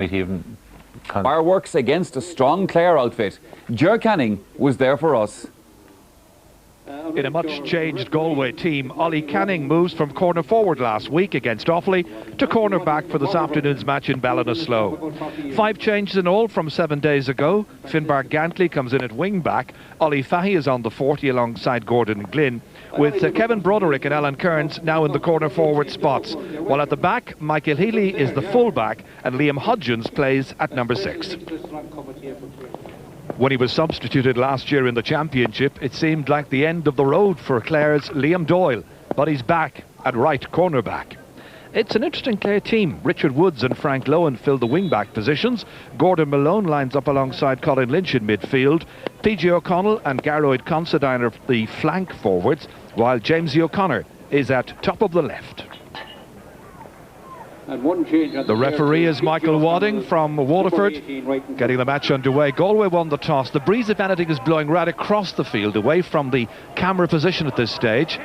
even fireworks against a strong Clare outfit. Ger Canning was there for us. In a much changed Galway team, Ollie Canning moves from corner forward last week against Offaly to corner back for this afternoon's match in Ballinasloe. 5 changes in all from 7 days ago. Finbar Gantley comes in at wing back. Ollie Fahy is on the 40 alongside Gordon Glynn, with Kevin Broderick and Alan Kearns now in the corner forward spots. While at the back, Michael Healy is the full back and Liam Hodgins plays at number 6. When he was substituted last year in the championship, it seemed like the end of the road for Clare's Liam Doyle, but he's back at right cornerback. It's an interesting Clare team. Richard Woods and Frank Lowen fill the wing-back positions. Gordon Malone lines up alongside Colin Lynch in midfield. PJ O'Connell and Garroyd Considine are the flank forwards, while Jamesy O'Connor is at top of the left. The referee is Michael Wadding from Waterford, getting the match underway. Galway won the toss. The breeze, if anything, is blowing right across the field, away from the camera position at this stage.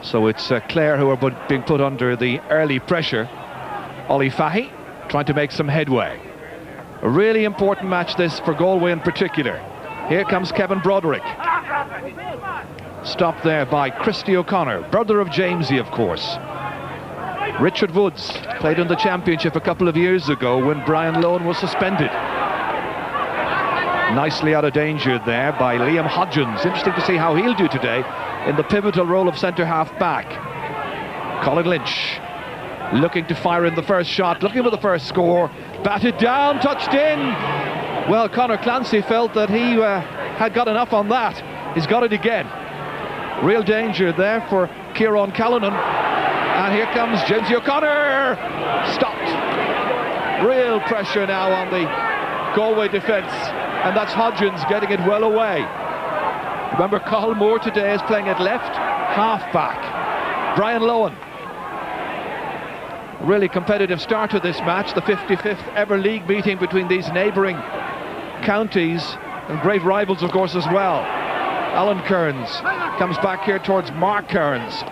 So it's Clare who are being put under the early pressure. Ollie Fahy trying to make some headway. A really important match this for Galway in particular. Here comes Kevin Broderick. Stopped there by Christy O'Connor, brother of Jamesy, of course. Richard Woods played in the championship a couple of years ago when Brian Lowen was suspended. Nicely out of danger there by Liam Hodgins. Interesting to see how he'll do today in the pivotal role of centre half back. Colin Lynch looking to fire in the first shot, looking for the first score. Batted down, touched in. Well, Conor Clancy felt that he had got enough on that. He's got it again. Real danger there for Kieran Callanan. And here comes Jamesy O'Connor. Stopped. Real pressure now on the Galway defence. And that's Hodgins getting it well away. Remember, Cathal Moore today is playing at left, half back. Brian Lowen. Really competitive start to this match, the 55th ever league meeting between these neighbouring counties, and great rivals, of course, as well. Alan Kearns comes back here towards Mark Kearns.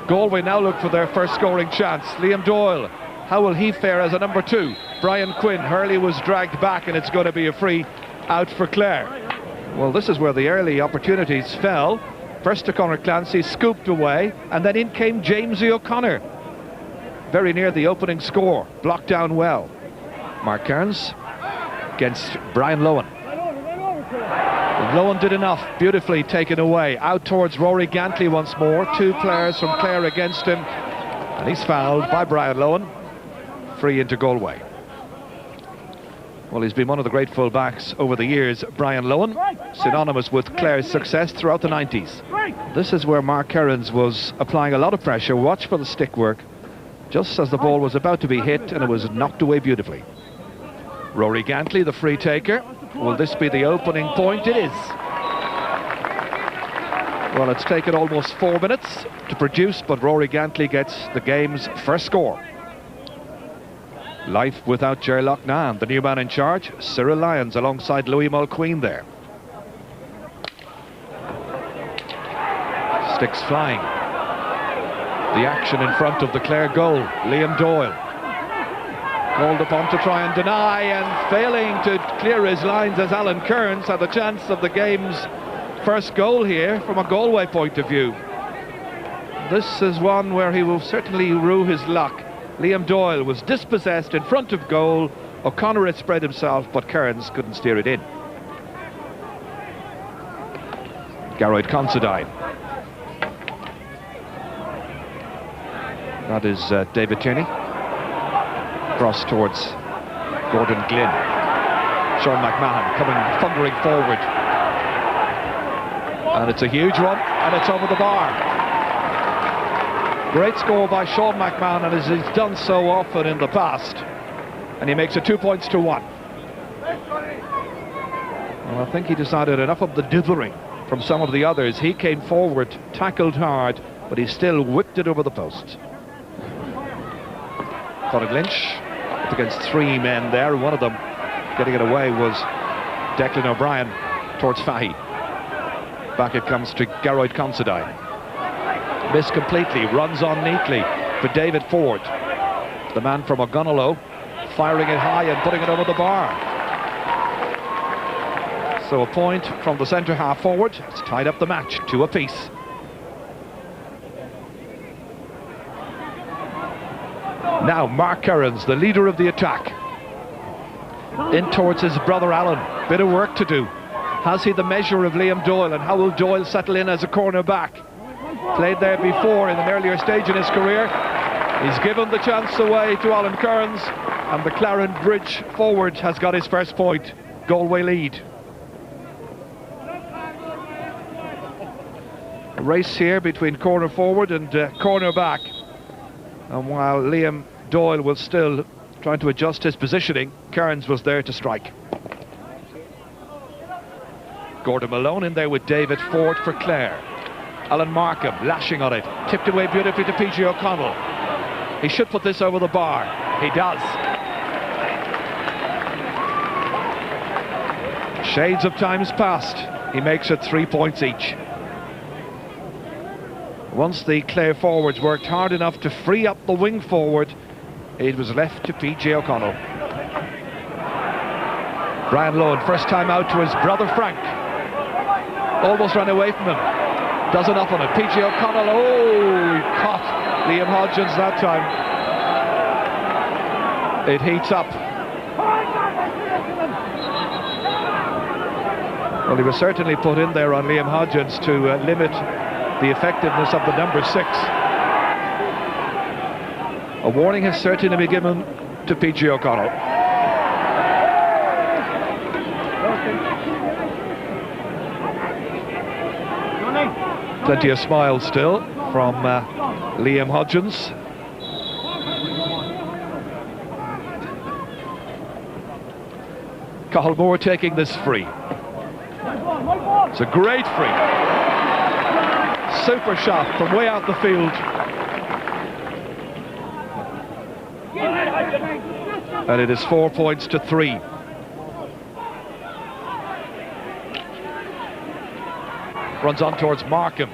Galway now look for their first scoring chance. Liam Doyle, how will he fare as a number 2? Brian Quinn, Hurley was dragged back and it's going to be a free out for Clare. Well, this is where the early opportunities fell. First to Conor Clancy, scooped away, and then in came Jamesy O'Connor. Very near the opening score, blocked down well. Mark Kearns against Brian Lowen. Lowen did enough, beautifully taken away. Out towards Rory Gantley once more. 2 players from Clare against him. And he's fouled by Brian Lowen. Free into Galway. Well, he's been one of the great full-backs over the years, Brian Lowen, synonymous with Clare's success throughout the 90s. This is where Mark Kearns was applying a lot of pressure. Watch for the stick work, just as the ball was about to be hit, and it was knocked away beautifully. Rory Gantley, the free taker. Will this be the opening point? It is. Well, it's taken almost 4 minutes to produce, but Rory Gantley gets the game's first score. Life without Ger Loughnane, the new man in charge, Cyril Lyons, alongside Louis Mulqueen there. Sticks flying. The action in front of the Clare goal. Liam Doyle called upon to try and deny, and failing to clear his lines as Alan Kearns had the chance of the game's first goal here from a Galway point of view. This is one where he will certainly rue his luck. Liam Doyle was dispossessed in front of goal. O'Connor had spread himself, but Kearns couldn't steer it in. Garroyd Considine. That is David Tierney. Cross towards Gordon Glynn. Sean McMahon coming thundering forward. And it's a huge one, and it's over the bar. Great score by Sean McMahon, and as he's done so often in the past. And he makes it 2 points to 1. Well, I think he decided enough of the dithering from some of the others. He came forward, tackled hard, but he still whipped it over the post. Colin Lynch up against 3 men there. One of them getting it away was Declan O'Brien towards Fahy. Back it comes to Garroyd Considine. Missed completely, runs on neatly for David Ford. The man from Ogonnelloe firing it high and putting it over the bar. So a point from the centre half forward. It's tied up the match, 2 apiece. Now Mark Kearns, the leader of the attack, in towards his brother Alan. Bit of work to do. Has he the measure of Liam Doyle, and how will Doyle settle in as a corner back? Played there before in an earlier stage in his career. He's given the chance away to Alan Kearns, and the Claren Bridge forward has got his first point. Galway lead. A race here between corner forward and corner back. And while Liam Doyle was still trying to adjust his positioning, Kearns was there to strike. Gordon Malone in there with David Ford for Clare. Alan Markham lashing on it, tipped away beautifully to PG O'Connell. He should put this over the bar. He does. Shades of times past. He makes it 3 points each. Once the Clare forwards worked hard enough to free up the wing forward, it was left to PJ O'Connell. Brian Lohan, first time out to his brother Frank. Almost ran away from him. Does enough on it. PJ O'Connell, oh, he caught Liam Hodgins that time. It heats up. Well, he was certainly put in there on Liam Hodgins to limit the effectiveness of the number 6. A warning has certainly been given to PG O'Connell. Plenty of smiles still from Liam Hodgins. Cathal Moore taking this free. It's a great free. Super shot from way out the field. And it is 4 points to 3. Runs on towards Markham.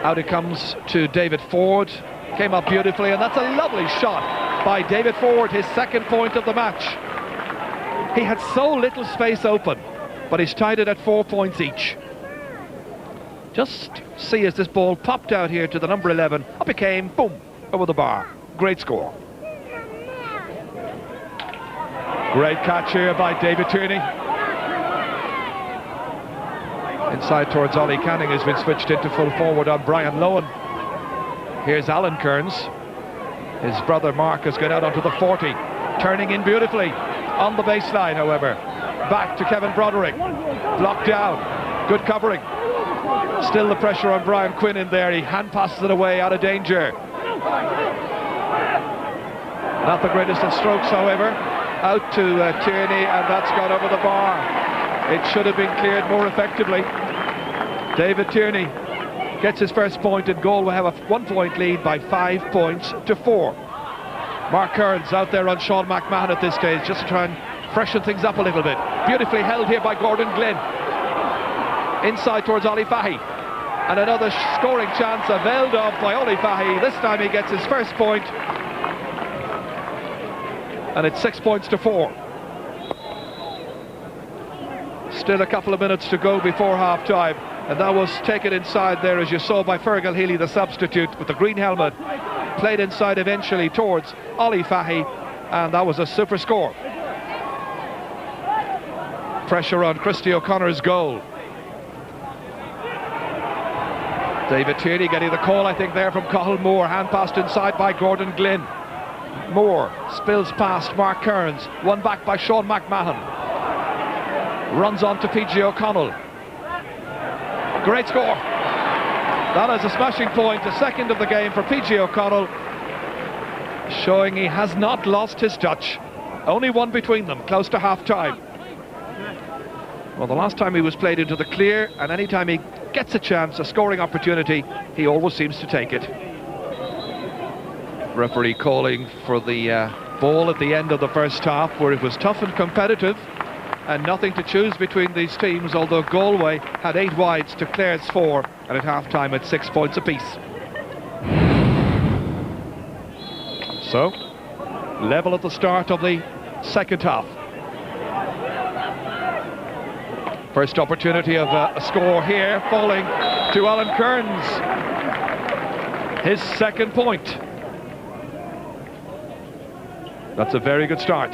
Out it comes to David Ford. Came up beautifully, and that's a lovely shot by David Ford, his second point of the match. He had so little space open, but he's tied it at 4 points each. Just see as this ball popped out here to the number 11. Up it came, boom, over the bar. Great score. Great catch here by David Tierney. Inside towards Ollie Canning has been switched into full forward on Brian Lohan. Here's Alan Kearns. His brother Mark has gone out onto the 40. Turning in beautifully. On the baseline, however. Back to Kevin Broderick. Blocked down. Good covering. Still the pressure on Brian Quinn in there. He hand passes it away out of danger. Not the greatest of strokes, however. Out to Tierney, and that's gone over the bar. It should have been cleared more effectively. David Tierney gets his first point, and Galway have a 1 point lead by 5 points to 4. Mark Kearns out there on Sean McMahon at this stage, just to try and freshen things up a little bit. Beautifully held here by Gordon Glynn. Inside towards Ollie Fahy. And another scoring chance availed of by Ollie Fahy. This time he gets his first point. And it's 6 points to 4. Still a couple of minutes to go before half time, and that was taken inside there, as you saw, by Fergal Healy, the substitute with the green helmet. Played inside eventually towards Ollie Fahy, and that was a super score. Pressure on Christy O'Connor's goal. David Tierney getting the call, I think, there from Cathal Moore. Hand passed inside by Gordon Glynn. Moore spills past Mark Kearns. One back by Sean McMahon. Runs on to PG O'Connell. Great score. That is a smashing point, a second of the game for PG O'Connell, showing he has not lost his touch. Only one between them, close to half time. Well, the last time he was played into the clear, and any time he gets a chance, a scoring opportunity, he always seems to take it. Referee calling for the ball at the end of the first half, where it was tough and competitive and nothing to choose between these teams, although Galway had 8 wides to Clare's 4, and at half time at 6 points apiece. So, level at the start of the second half. First opportunity of a score here, falling to Alan Kearns. His second point. That's a very good start.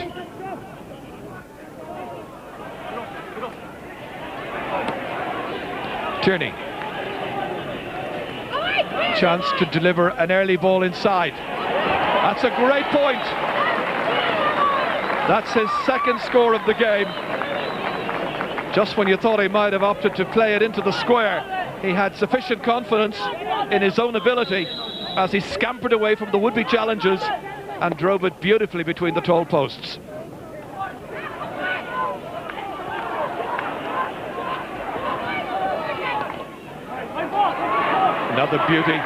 Tierney. Chance to deliver an early ball inside. That's a great point. That's his second score of the game. Just when you thought he might have opted to play it into the square, he had sufficient confidence in his own ability as he scampered away from the would-be challengers and drove it beautifully between the tall posts. Another beauty.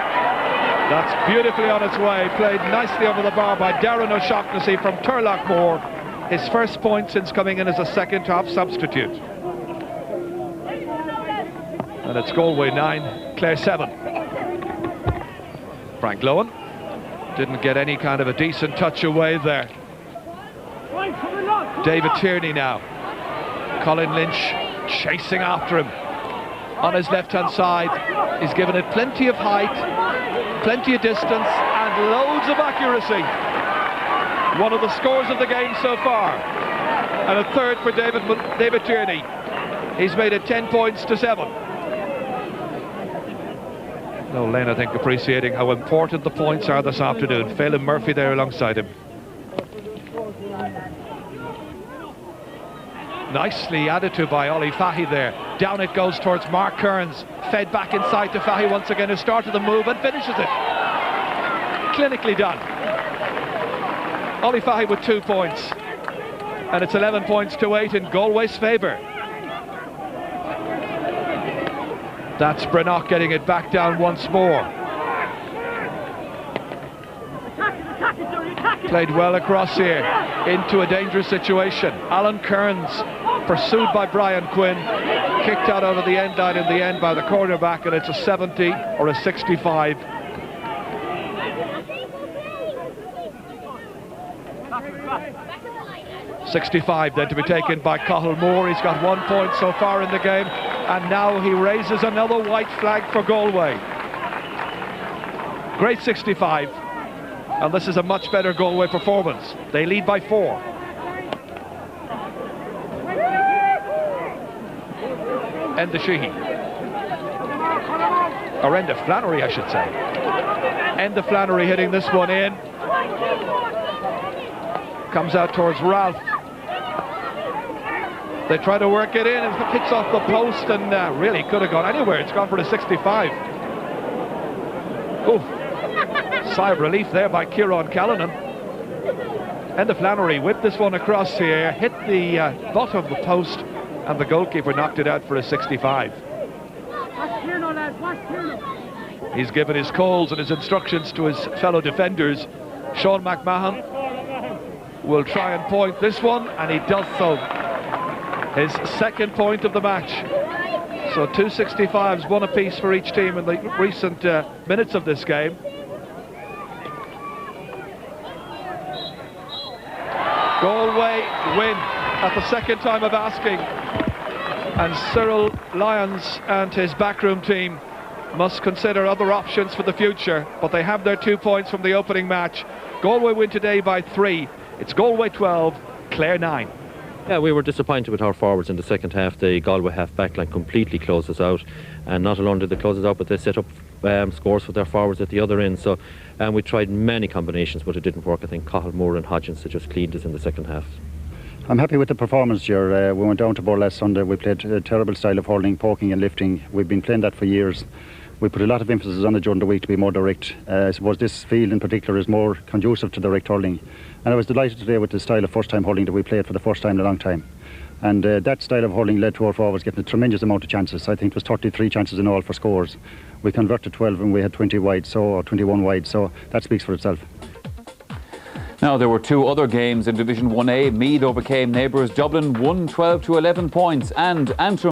That's beautifully on its way. Played nicely over the bar by Darren O'Shaughnessy from Turlockmore. His first point since coming in as a second half substitute. And it's Galway 9, Clare 7. Frank Lohan didn't get any kind of a decent touch away there. David Tierney now. Colin Lynch chasing after him. On his left-hand side, he's given it plenty of height, plenty of distance, and loads of accuracy. One of the scores of the game so far. And a third for David Tierney. He's made it 10 points to 7. No, Lane, I think, appreciating how important the points are this afternoon. Phelan Murphy there alongside him. Nicely added to by Ollie Fahy there. Down it goes towards Mark Kearns. Fed back inside to Fahy once again, who started the move and finishes it. Clinically done. Ollie Fahy with 2 points. And it's 11 points to 8 in Galway's favour. That's Brenock getting it back down once more. Played well across here into a dangerous situation. Alan Kearns pursued by Brian Quinn, kicked out over the end line in the end by the cornerback, and it's a 70 or a 65. .65 then to be taken by Cathal Moore. He's got 1 point so far in the game, and now he raises another white flag for Galway. Great 65, and this is a much better Galway performance. They lead by 4. Enda Sheehy, or Enda Flannery I should say. Enda Flannery hitting this one in. Comes out towards Ralph. They try to work it in, and it hits off the post, and really could have gone anywhere. It's gone for the 65. Ooh, sigh of relief there by Kieran Callanan. Enda Flannery whipped this one across here, hit the butt of the post, and the goalkeeper knocked it out for a 65. He's given his calls and his instructions to his fellow defenders. Sean McMahon will try and point this one, and he does so. His second point of the match. So 2 65s, 1 apiece for each team in the recent minutes of this game. Galway win at the second time of asking, and Cyril Lyons and his backroom team must consider other options for the future, but they have their 2 points from the opening match. Galway win today by 3. It's Galway 12, Clare 9. Yeah, we were disappointed with our forwards in the second half. The Galway half backline completely closed us out, and not alone did they close us out, but they set up scores for their forwards at the other end. So we tried many combinations, but it didn't work. I think Cathal Moore and Hodgins just cleaned us in the second half. I'm happy with the performance here. We went down to Bourne last Sunday. We played a terrible style of hurling, poking and lifting. We've been playing that for years. We put a lot of emphasis on it during the week to be more direct. I suppose this field in particular is more conducive to direct hurling. And I was delighted today with the style of first-time hurling that we played for the first time in a long time. And that style of hurling led to our forwards getting a tremendous amount of chances. I think it was 33 chances in all for scores. We converted 12 and we had 20 wide, or 21 wide, so that speaks for itself. Now, there were 2 other games in Division 1A. Meath overcame neighbours Dublin, won 12 to 11 points, and Antrim